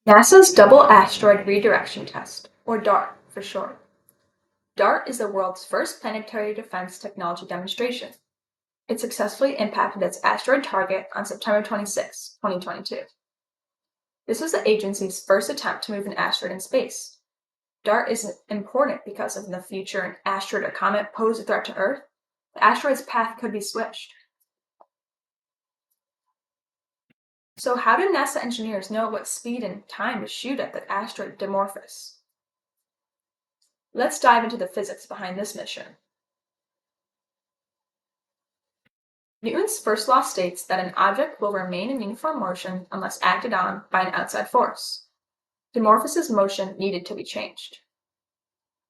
NASA's Double Asteroid Redirection Test, or DART for short. DART is the world's first planetary defense technology demonstration. It successfully impacted its asteroid target on September 26, 2022. This was the agency's first attempt to move an asteroid in space. DART is important because if in the future an asteroid or comet pose a threat to Earth, the asteroid's path could be switched. So how did NASA engineers know what speed and time to shoot at the asteroid Dimorphos? Let's dive into the physics behind this mission. Newton's first law states that an object will remain in uniform motion unless acted on by an outside force. Dimorphos's motion needed to be changed.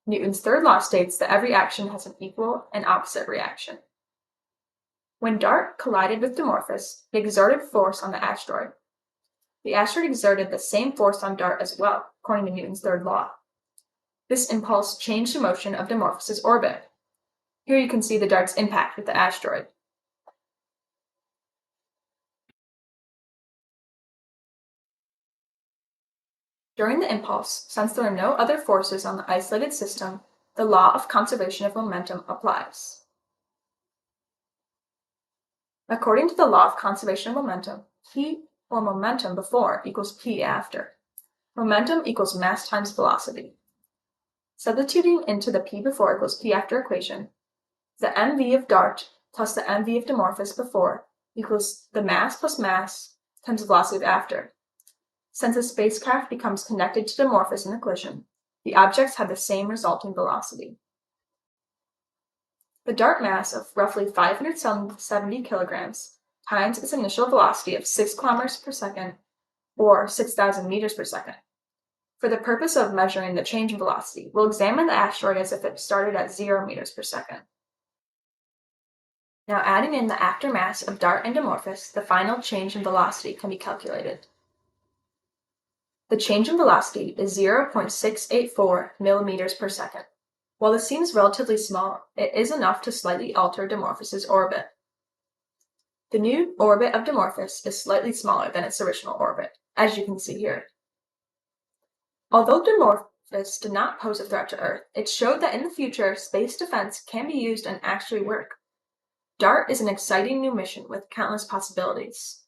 Newton's third law states that every action has an equal and opposite reaction. When DART collided with Dimorphos, it exerted force on the asteroid. The asteroid exerted the same force on DART as well, according to Newton's third law. This impulse changed the motion of Dimorphos's orbit. Here you can see the DART's impact with the asteroid. During the impulse, since there are no other forces on the isolated system, the law of conservation of momentum applies. According to the law of conservation of momentum, P or momentum before equals P after. Momentum equals mass times velocity. Substituting into the P before equals P after equation, the mv of DART plus the mv of Dimorphos before equals the mass plus mass times the velocity of after. Since the spacecraft becomes connected to Dimorphos in the collision, the objects have the same resulting velocity. The DART mass of roughly 570 kilograms times its initial velocity of 6 kilometers per second, or 6,000 meters per second. For the purpose of measuring the change in velocity, we'll examine the asteroid as if it started at 0 meters per second. Now adding in the aftermass of DART and Dimorphos, the final change in velocity can be calculated. The change in velocity is 0.684 millimeters per second. While this seems relatively small, it is enough to slightly alter Dimorphos's orbit. The new orbit of Dimorphos is slightly smaller than its original orbit, as you can see here. Although Dimorphos did not pose a threat to Earth, it showed that in the future, space defense can be used and actually work. DART is an exciting new mission with countless possibilities.